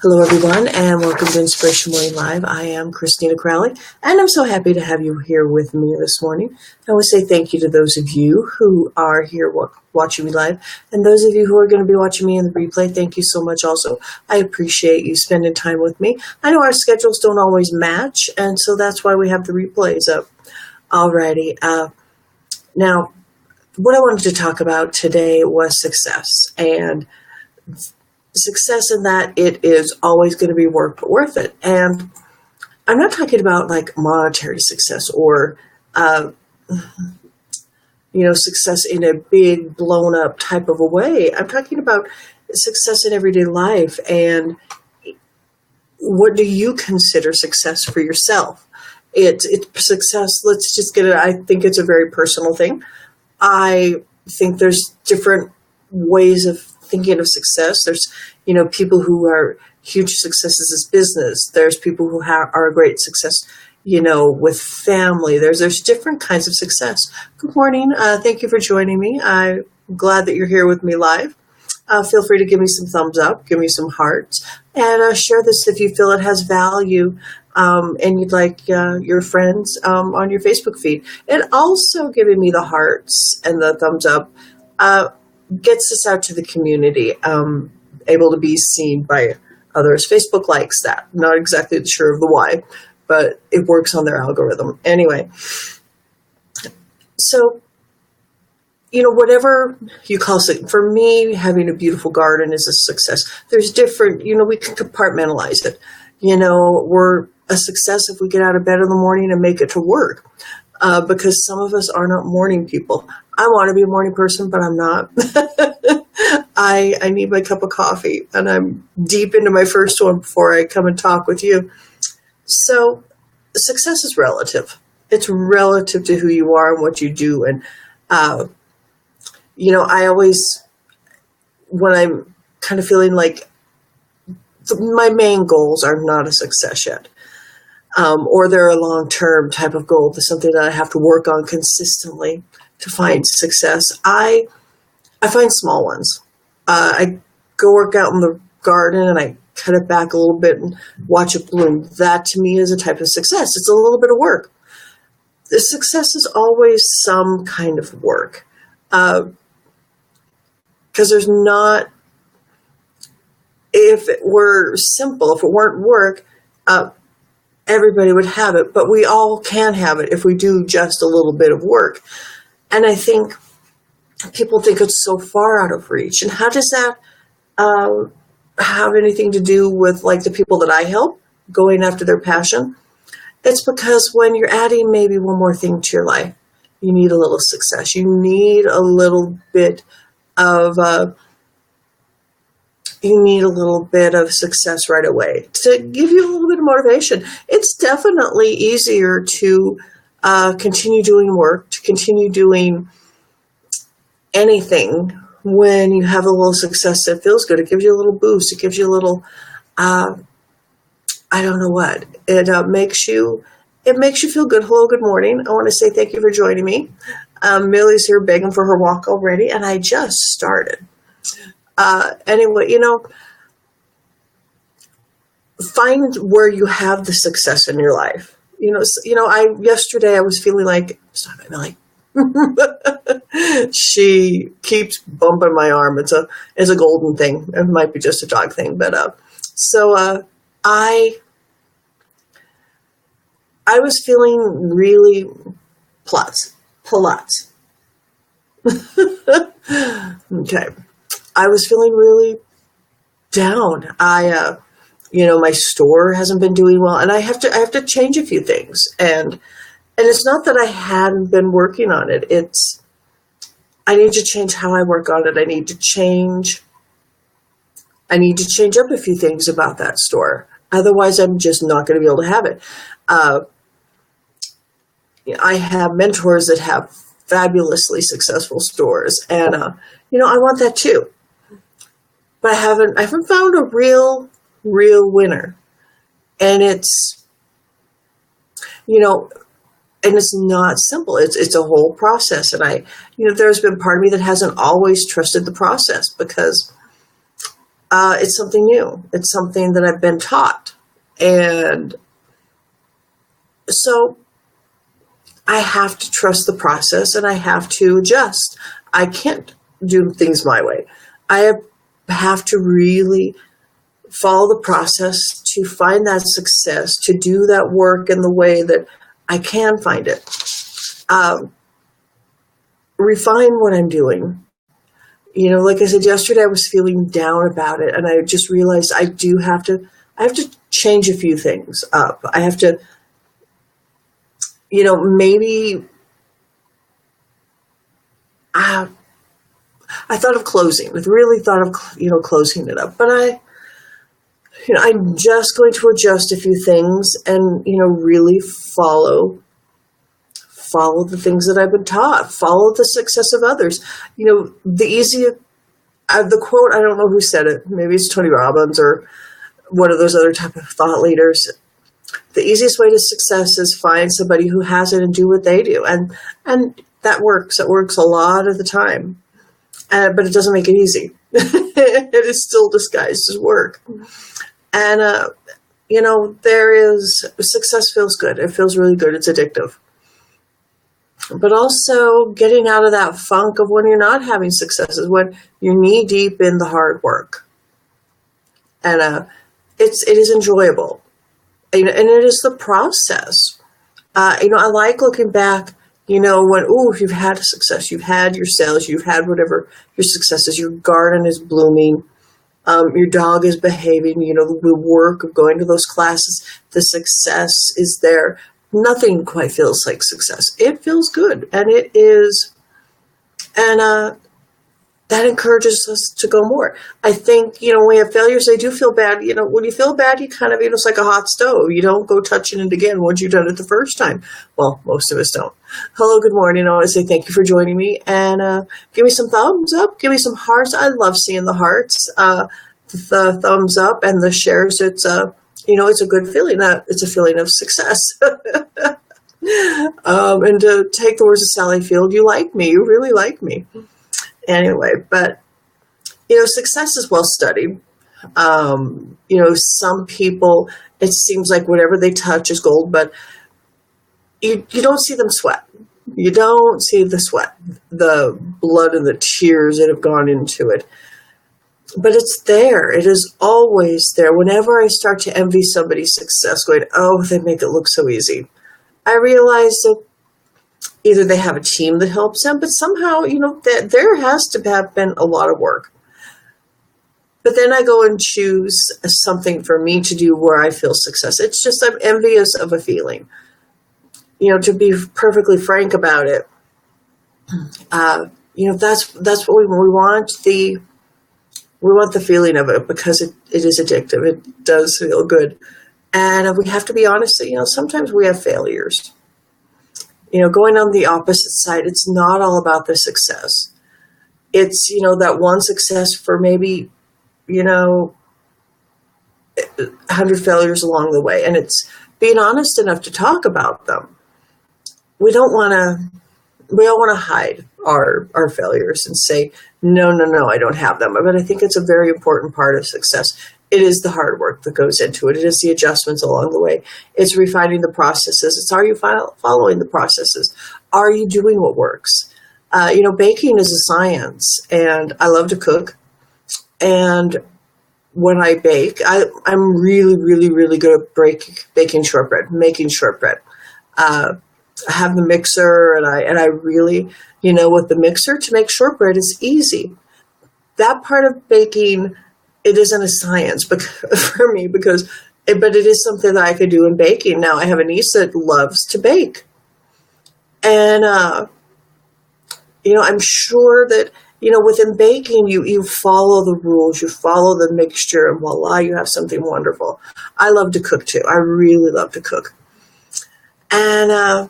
Hello, everyone, and welcome to Inspiration Morning Live. I am Christina Crowley, and I'm so happy to have you here with me this morning. I want to say thank you to those of you who are here watching me live, and those of you who are going to be watching me in the replay, thank you so much also. I appreciate you spending time with me. I know our schedules don't always match, and so that's why we have the replays up. Alrighty. Now, what I wanted to talk about today was success, and success in that it is always going to be work but worth it. And I'm not talking about like monetary success or, success in a big blown up type of a way. I'm talking about success in everyday life. And what do you consider success for yourself? It's success. Let's just get it. I think it's a very personal thing. I think there's different ways of thinking of success. There's, people who are huge successes as business. There's people who are a great success, with family. There's different kinds of success. Good morning. Thank you for joining me. I'm glad that you're here with me live. Feel free to give me some thumbs up, give me some hearts, and share this if you feel it has value and you'd like your friends on your Facebook feed. And also giving me the hearts and the thumbs up gets us out to the community, able to be seen by others. Facebook likes that. Not exactly sure of the why, but it works on their algorithm. Anyway, so, whatever you call it, for me, having a beautiful garden is a success. There's different, we can compartmentalize it. We're a success if we get out of bed in the morning and make it to work. Because some of us are not morning people. I want to be a morning person, but I'm not. I need my cup of coffee, and I'm deep into my first one before I come and talk with you. So success is relative. It's relative to who you are and what you do. And, I always, when I'm kind of feeling like my main goals are not a success yet, or they're a long-term type of goal, to something that I have to work on consistently to find success, I find small ones. I go work out in the garden and I cut it back a little bit and watch it bloom. That to me is a type of success. It's a little bit of work. The success is always some kind of work. Because there's not, if it were simple, if it weren't work, everybody would have it, but we all can have it if we do just a little bit of work. And I think people think it's so far out of reach. And how does that have anything to do with like the people that I help going after their passion? It's because when you're adding maybe one more thing to your life, you need a little success. You need a little bit of success right away to give you a little bit of motivation. It's definitely easier to continue doing work, to continue doing anything when you have a little success that feels good. It gives you a little boost. It gives you a little, I don't know what. It makes you feel good. Hello, good morning. I want to say thank you for joining me. Millie's here begging for her walk already, and I just started. Anyway, find where you have the success in your life. Yesterday I was feeling like, stop it, Millie. She keeps bumping my arm. It's a golden thing. It might be just a dog thing, but I was feeling really plus. Okay. I was feeling really down. My store hasn't been doing well, and I have to change a few things. And it's not that I hadn't been working on it. I need to change how I work on it. I need to change up a few things about that store. Otherwise, I'm just not going to be able to have it. I have mentors that have fabulously successful stores, and I want that too. But I haven't found a real winner. And it's, and it's not simple. It's a whole process. And there's been part of me that hasn't always trusted the process because It's something new. It's something that I've been taught. And so I have to trust the process and I have to adjust. I can't do things my way. I have to really follow the process to find that success, to do that work in the way that I can find it. Refine what I'm doing. Like I said yesterday, I was feeling down about it, and I just realized I have to change a few things up. I have to, maybe I thought of closing. I really thought of, closing it up, but I'm just going to adjust a few things and, really follow the things that I've been taught, follow the success of others. The quote, I don't know who said it. Maybe it's Tony Robbins or one of those other type of thought leaders. The easiest way to success is find somebody who has it and do what they do. And that works. It works a lot of the time. But it doesn't make it easy. It is still disguised as work. And, success feels good. It feels really good. It's addictive. But also getting out of that funk of when you're not having successes, when you're knee deep in the hard work. And it is enjoyable. And it is the process. I like looking back, if you've had a success, you've had your sales, you've had whatever your success is, your garden is blooming, your dog is behaving, the work of going to those classes, the success is there. Nothing quite feels like success. It feels good, and it is, and that encourages us to go more. I think, when we have failures, they do feel bad. When you feel bad, you kind of, it's like a hot stove. You don't go touching it again once you've done it the first time. Well, most of us don't. Hello, good morning. I want to say thank you for joining me, and give me some thumbs up. Give me some hearts. I love seeing the hearts, the thumbs up, and the shares. It's it's a good feeling. It's a feeling of success. And to take the words of Sally Field, you like me. You really like me. Anyway, but, success is well studied. Some people, it seems like whatever they touch is gold, but you don't see them sweat. You don't see the sweat, the blood and the tears that have gone into it. But it's there. It is always there. Whenever I start to envy somebody's success, going, oh, they make it look so easy, I realize that either they have a team that helps them, but somehow, that there has to have been a lot of work. But then I go and choose something for me to do where I feel success. It's just I'm envious of a feeling. To be perfectly frank about it, that's what we want. We want the feeling of it because it is addictive. It does feel good. And we have to be honest that, sometimes we have failures. Going on the opposite side, it's not all about the success. It's, that one success for maybe, 100 failures along the way. And it's being honest enough to talk about them. We all want to hide our failures and say, no, I don't have them. But I think it's a very important part of success. It is the hard work that goes into it. It is the adjustments along the way. It's refining the processes. It's are you following the processes? Are you doing what works? Baking is a science, and I love to cook. And when I bake, I'm really, really, really good at baking shortbread, making shortbread. I have the mixer, and I really, with the mixer to make shortbread is easy. That part of baking, it isn't a science for me but it is something that I could do in baking. Now I have a niece that loves to bake, and I'm sure that within baking you follow the rules, you follow the mixture, and voila, you have something wonderful. I love to cook too. I really love to cook, and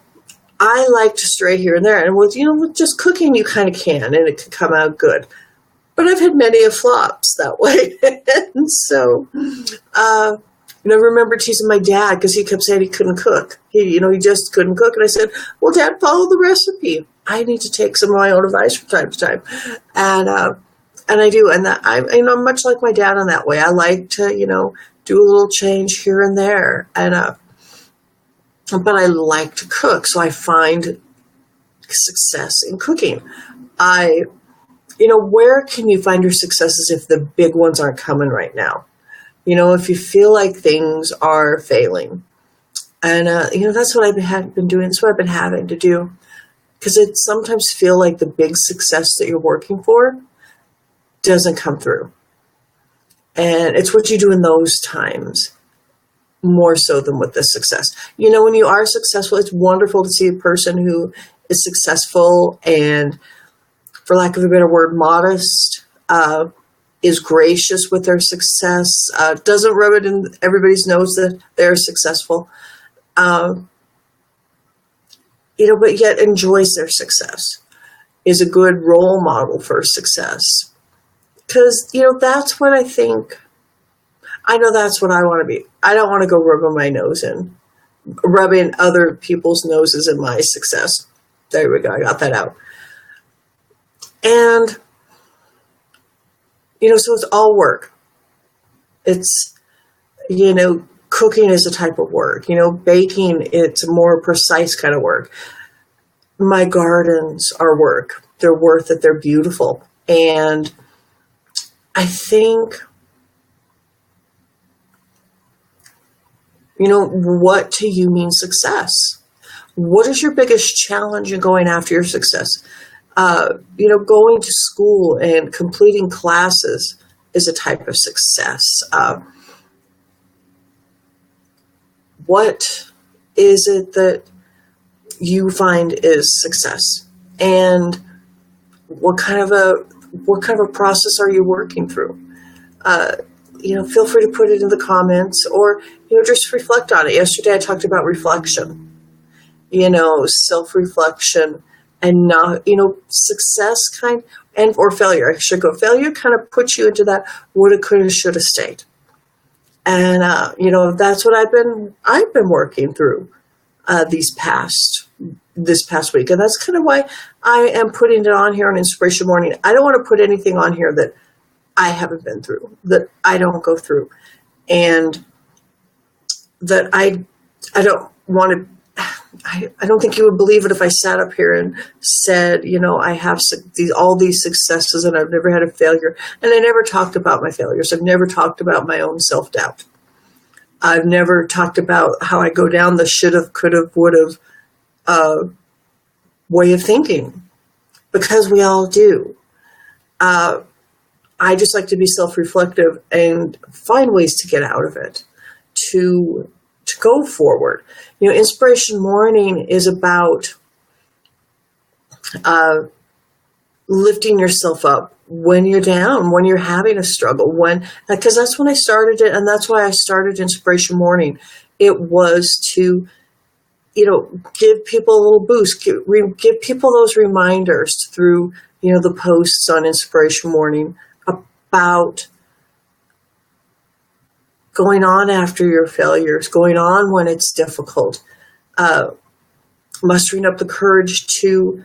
I like to stray here and there. And with just cooking, you kind of can, and it can come out good. But I've had many of flops that way. And so, I remember teasing my dad because he kept saying he couldn't cook. He just couldn't cook. And I said, well, Dad, follow the recipe. I need to take some of my own advice from time to time. And And I do. And that I'm much like my dad in that way. I like to, do a little change here and there. And, but I like to cook. So I find success in cooking. Where can you find your successes if the big ones aren't coming right now? If you feel like things are failing. And, that's what I've been doing. That's what I've been having to do. Because it sometimes feel like the big success that you're working for doesn't come through. And it's what you do in those times more so than with the success. When you are successful, it's wonderful to see a person who is successful and, for lack of a better word, modest, is gracious with their success, doesn't rub it in everybody's nose that they're successful, but yet enjoys their success, is a good role model for success. Because, that's what I think. I know that's what I want to be. I don't want to go rubbing other people's noses in my success. There we go. I got that out. And, so it's all work. It's, cooking is a type of work. Baking, it's a more precise kind of work. My gardens are work. They're worth it. They're beautiful. And I think, what to you means success? What is your biggest challenge in going after your success? Going to school and completing classes is a type of success. What is it that you find is success? And what kind of a process are you working through? Feel free to put it in the comments, or, just reflect on it. Yesterday I talked about reflection, self-reflection, and not, success or failure. I should go. Failure kind of puts you into that woulda, coulda, shoulda state. And, that's what I've been working through, this past week. And that's kind of why I am putting it on here on Inspiration Morning. I don't want to put anything on here that I haven't been through, that I don't go through, and that I don't want to. I don't think you would believe it if I sat up here and said, I have all these successes and I've never had a failure. And I never talked about my failures. I've never talked about my own self-doubt. I've never talked about how I go down the should've, could've, would've way of thinking, because we all do. I just like to be self-reflective and find ways to get out of it, to go forward. Inspiration Morning is about lifting yourself up when you're down, when you're having a struggle, because that's when I started it, and that's why I started Inspiration Morning. It was to, give people a little boost, give people those reminders through, the posts on Inspiration Morning about going on after your failures, going on when it's difficult, mustering up the courage to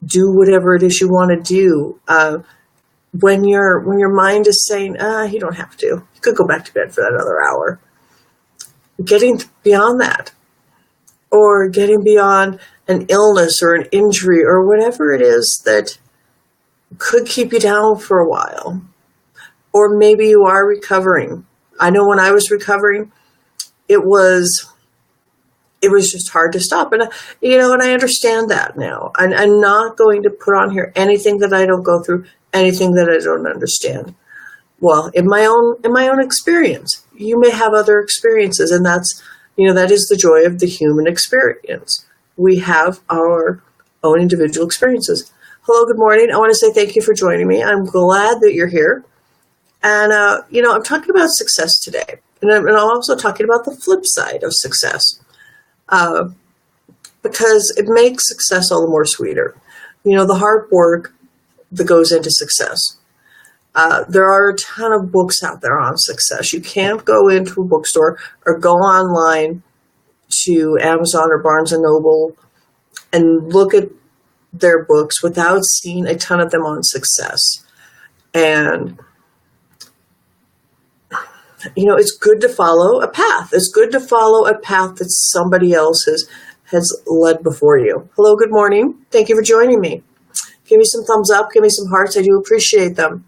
do whatever it is you want to do. When your mind is saying, you don't have to. You could go back to bed for another hour. Getting beyond that, or getting beyond an illness or an injury or whatever it is that could keep you down for a while. Or maybe you are recovering. I know when I was recovering, it was just hard to stop. And, and I understand that now. I'm not going to put on here anything that I don't go through, anything that I don't understand. Well, in my own experience, you may have other experiences, and that's, that is the joy of the human experience. We have our own individual experiences. Hello, good morning. I want to say thank you for joining me. I'm glad that you're here. And, I'm talking about success today. And I'm also talking about the flip side of success. Because it makes success all the more sweeter. The hard work that goes into success. There are a ton of books out there on success. You can't go into a bookstore or go online to Amazon or Barnes & Noble and look at their books without seeing a ton of them on success. And, it's good to follow a path. It's good to follow a path that somebody else has led before you. Hello, good morning. Thank you for joining me. Give me some thumbs up. Give me some hearts. I do appreciate them.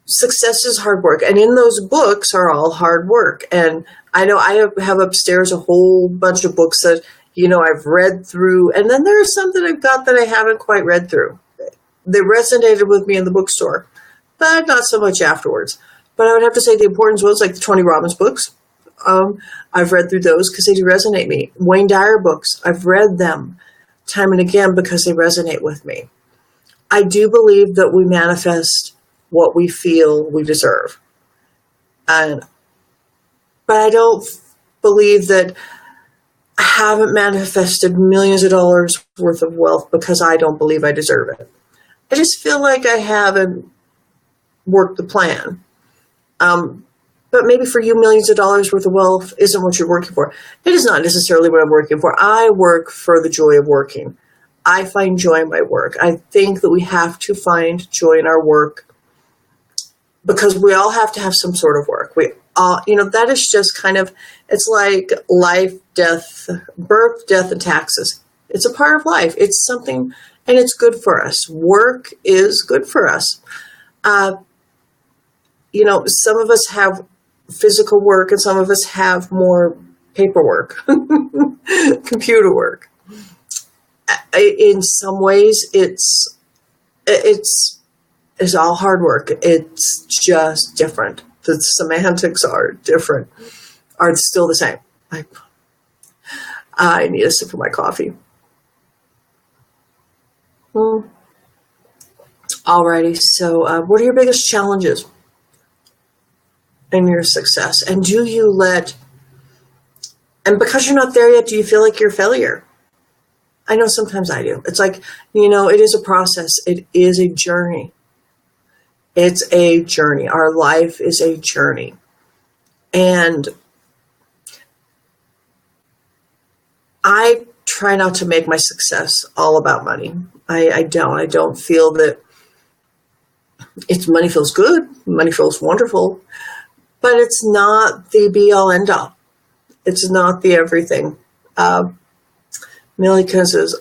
Success is hard work. And in those books are all hard work. And I know I have upstairs a whole bunch of books that, I've read through. And then there are some that I've got that I haven't quite read through. They resonated with me in the bookstore, but not so much afterwards. But I would have to say the important ones, like the Tony Robbins books. I've read through those because they do resonate me. Wayne Dyer books, I've read them time and again because they resonate with me. I do believe that we manifest what we feel we deserve. But I don't believe that I haven't manifested millions of dollars worth of wealth because I don't believe I deserve it. I just feel like I haven't worked the plan. But maybe for you, millions of dollars worth of wealth isn't what you're working for. It is not necessarily what I'm working for. I work for the joy of working. I find joy in my work. I think that we have to find joy in our work because we all have to have some sort of work. We all, that is just kind of, it's like life, death, birth, death, and taxes. It's a part of life. It's something, and it's good for us. Work is good for us. Some of us have physical work and some of us have more paperwork, computer work. In some ways, it's all hard work. It's just different. The semantics are different, are still the same. I need a sip of my coffee. Alrighty, so what are your biggest challenges in your success? And do you and because you're not there yet, do you feel like you're a failure? I know sometimes I do. It's like, it is a process. It is a journey. It's a journey. Our life is a journey. And I try not to make my success all about money. I don't feel that money feels good. Money feels wonderful. But it's not the be-all, end-all. It's not the everything. Millie is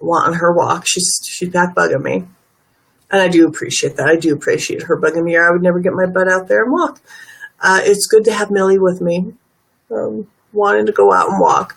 wanting her walk. She's back bugging me. And I do appreciate that. I do appreciate her bugging me, or I would never get my butt out there and walk. It's good to have Millie with me, wanting to go out and walk.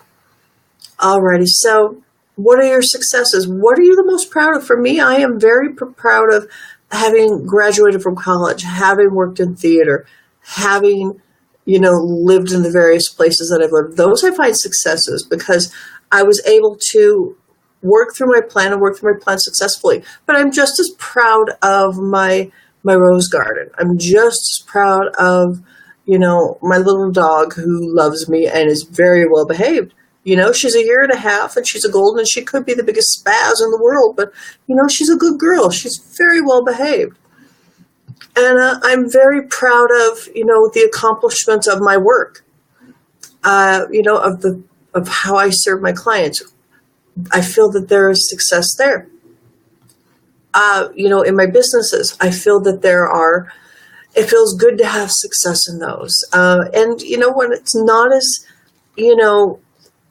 Alrighty, so what are your successes? What are you the most proud of? For me, I am very proud of having graduated from college, having worked in theater, having, lived in the various places that I've lived. Those I find successes because I was able to work through my plan and work through my plan successfully. But I'm just as proud of my rose garden. I'm just as proud of, my little dog who loves me and is very well behaved. She's 1.5 years and she's a golden and she could be the biggest spaz in the world, but, she's a good girl. She's very well behaved. And I'm very proud of, the accomplishments of my work, of how I serve my clients. I feel that there is success there. In my businesses, I feel that it feels good to have success in those. And, when it's not as,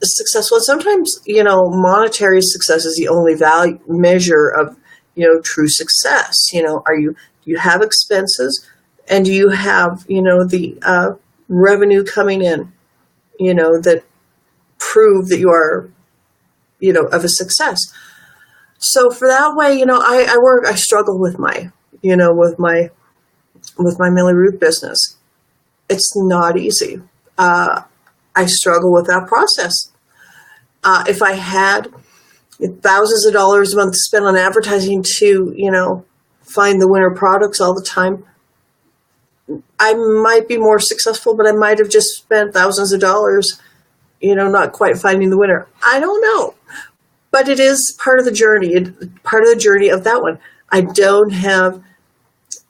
successful, sometimes, monetary success is the only measure of, true success. Do you have expenses and do you have, the revenue coming in, that prove that you are, of a success. So for that way, I struggle with my Millie Ruth business. It's not easy. I struggle with that process. If I had thousands of dollars a month to spend on advertising to, find the winner products all the time, I might be more successful, but I might have just spent thousands of dollars, not quite finding the winner. I don't know. But it is part of the journey, part of the journey of that one. I don't have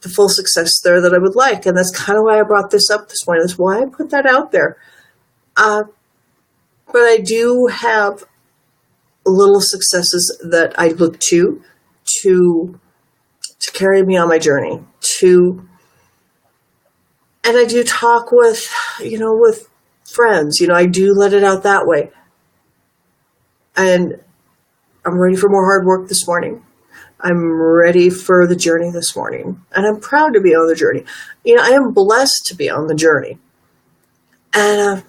the full success there that I would like. And that's kind of why I brought this up this morning. That's why I put that out there. But I do have little successes that I look to to carry me on my journey, and I do talk with, with friends, I do let it out that way. And I'm ready for more hard work this morning. I'm ready for the journey this morning. And I'm proud to be on the journey. I am blessed to be on the journey. And,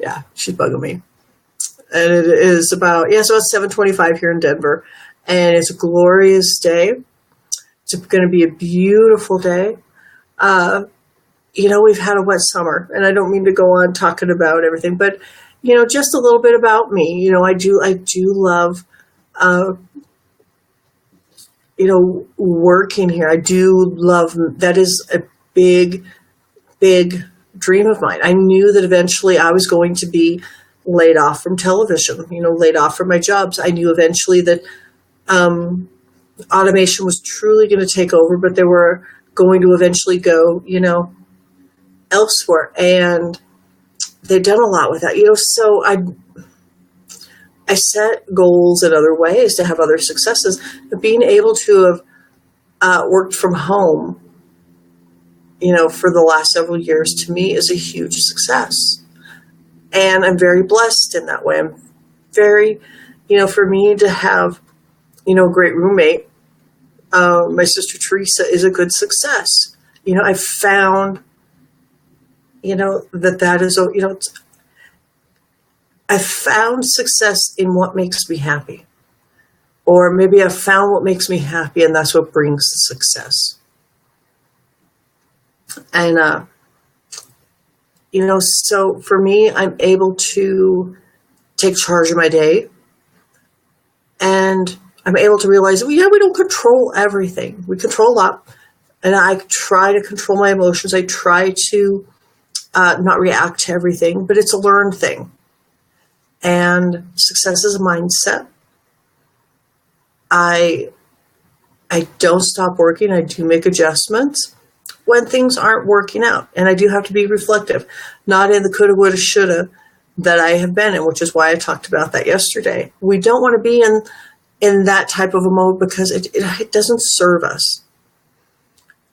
yeah, she's bugging me. And it is about, so it's 7:25 here in Denver. And it's a glorious day. It's going to be a beautiful day. We've had a wet summer, and I don't mean to go on talking about everything, but, just a little bit about me. I do love, working here. I do love, that is a big, big dream of mine. I knew that eventually I was going to be laid off from television, laid off from my jobs. I knew eventually that, automation was truly going to take over, but they were going to eventually go, elsewhere. And they've done a lot with that, so I set goals in other ways to have other successes. But being able to have worked from home, for the last several years, to me is a huge success. And I'm very blessed in that way. I'm very, for me to have, a great roommate, my sister Teresa, is a good success. I found, that is, I found success in what makes me happy. Or maybe I found what makes me happy, and that's what brings the success. And, so for me, I'm able to take charge of my day. And I'm able to realize, we don't control everything. We control a lot. And I try to control my emotions. I try to not react to everything, but it's a learned thing. And success is a mindset. I don't stop working. I do make adjustments when things aren't working out. And I do have to be reflective, not in the coulda, woulda, shoulda that I have been in, which is why I talked about that yesterday. We don't want to be in that type of a mode because it doesn't serve us.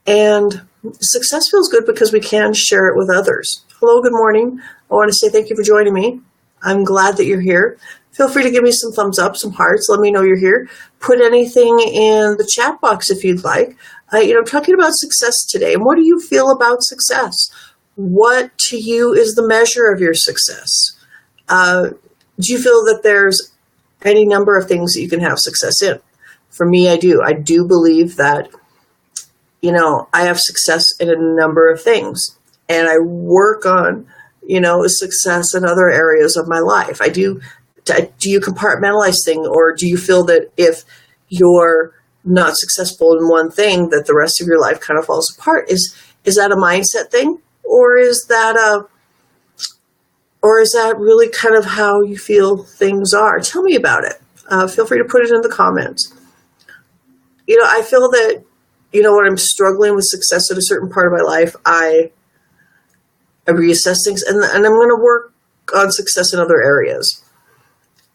And success feels good because we can share it with others. Hello, good morning. I want to say thank you for joining me. I'm glad that you're here. Feel free to give me some thumbs up, some hearts. Let me know you're here. Put anything in the chat box if you'd like. I'm talking about success today. And what do you feel about success? What to you is the measure of your success? Do you feel that there's any number of things that you can have success in? For me, I do. I do believe that, I have success in a number of things. And I work on, success in other areas of my life. I do. Do you compartmentalize things, or do you feel that if you're not successful in one thing, that the rest of your life kind of falls apart? Is that a mindset thing, or is that really kind of how you feel things are? Tell me about it. Feel free to put it in the comments. I feel that, when I'm struggling with success at a certain part of my life, I reassess things, and I'm going to work on success in other areas.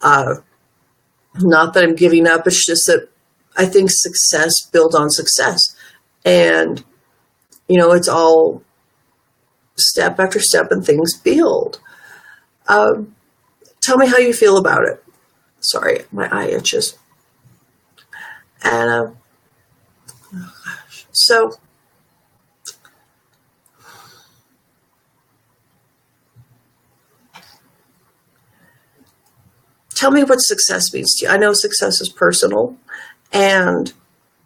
Not that I'm giving up. It's just that I think success builds on success. And, it's all step after step and things build. Tell me how you feel about it. Sorry, my eye itches. And, oh gosh. So, tell me what success means to you. I know success is personal, and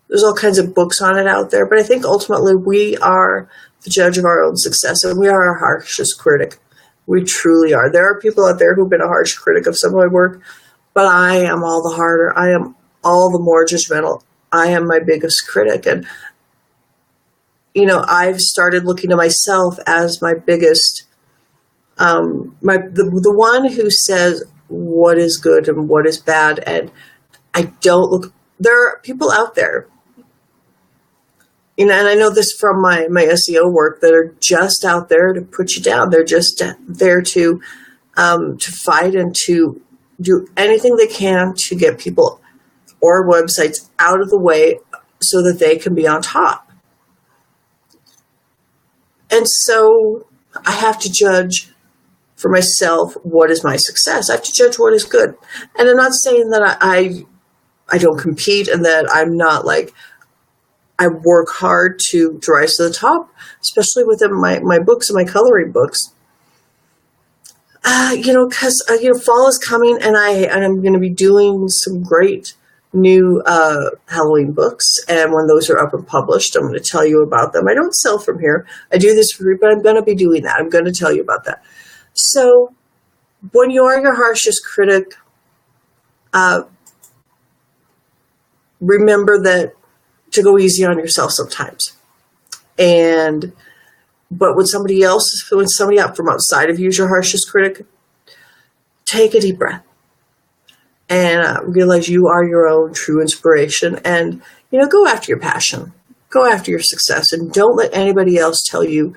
there's all kinds of books on it out there, but I think ultimately we are the judge of our own success, and we are our harshest critic. We truly are. There are people out there who've been a harsh critic of some of my work, but I am all the harder. I am all the more judgmental. I am my biggest critic. And, I've started looking at myself as my biggest, the one who says what is good and what is bad. And I don't look, there are people out there, and I know this from my SEO work, that are just out there to put you down. They're just there to fight and to do anything they can to get people or websites out of the way so that they can be on top. And so I have to judge for myself what is my success. I have to judge what is good. And I'm not saying that I don't compete and that I'm not like, I work hard to rise to the top, especially within my books and my coloring books. Because fall is coming, and I'm going to be doing some great new Halloween books. And when those are up and published, I'm going to tell you about them. I don't sell from here. I do this for free, but I'm going to be doing that. I'm going to tell you about that. So when you are your harshest critic, remember that to go easy on yourself sometimes. But when somebody out from outside of you is your harshest critic, take a deep breath and realize you are your own true inspiration, and go after your passion, go after your success, and don't let anybody else tell you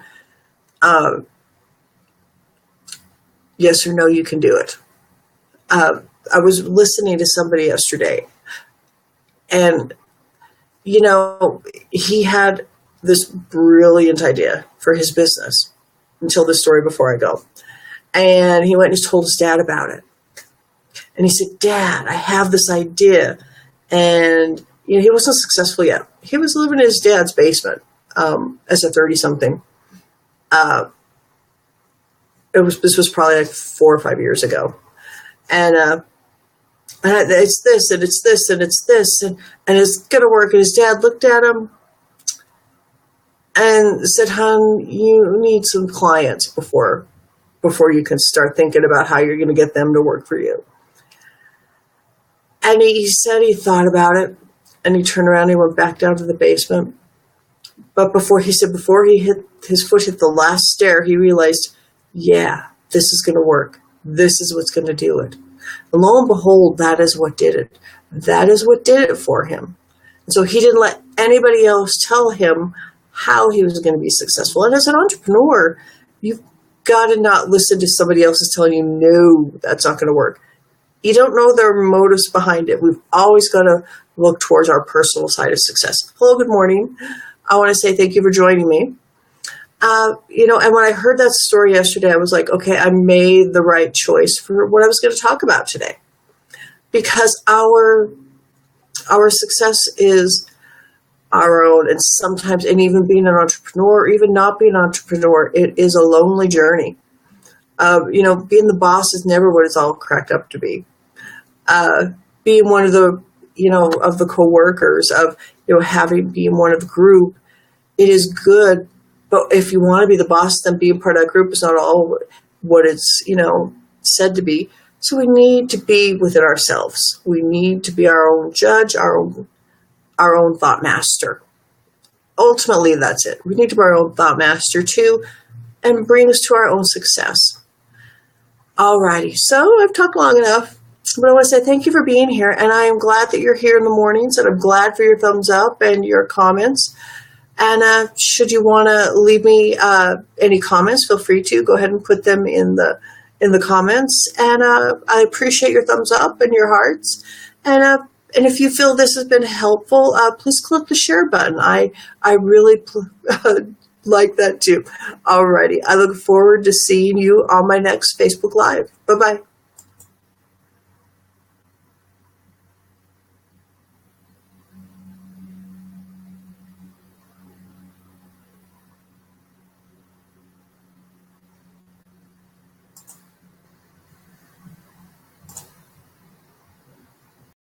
yes or no, you can do it. I was listening to somebody yesterday, and he had this brilliant idea for his business until the story before I go. And he went and told his dad about it. And he said, Dad, I have this idea. And he wasn't successful yet. He was living in his dad's basement as a 30-something. This was probably like 4 or 5 years ago. And it's this, and it's this, and it's this, and it's going to work. And his dad looked at him and said, hon, you need some clients before you can start thinking about how you're going to get them to work for you. And he said he thought about it, and he turned around and he went back down to the basement. But before his foot hit the last stair, he realized, yeah, this is going to work. This is what's going to do it. And lo and behold, that is what did it. That is what did it for him. And so he didn't let anybody else tell him how he was going to be successful. And as an entrepreneur, you've got to not listen to somebody else is telling you, no, that's not going to work. You don't know their motives behind it. We've always got to look towards our personal side of success. Hello, good morning. I want to say thank you for joining me. And when I heard that story yesterday, I was like, okay, I made the right choice for what I was going to talk about today. Because our success is our own, and sometimes, and even being an entrepreneur, or even not being an entrepreneur, it is a lonely journey. Being the boss is never what it's all cracked up to be. Being one of the, of the coworkers, of, being one of the group, it is good. But if you want to be the boss, then being part of that group is not all what it's, said to be. So we need to be within ourselves. We need to be our own judge, our own thought master. Ultimately, that's it. We need to be our own thought master too, and bring us to our own success. Alrighty, so I've talked long enough, but I want to say thank you for being here, and I am glad that you're here in the mornings, and I'm glad for your thumbs up and your comments. And should you want to leave me any comments, feel free to go ahead and put them in the comments. And I appreciate your thumbs up and your hearts. And if you feel this has been helpful, please click the share button. I really like that too. Alrighty, I look forward to seeing you on my next Facebook Live. Bye-bye.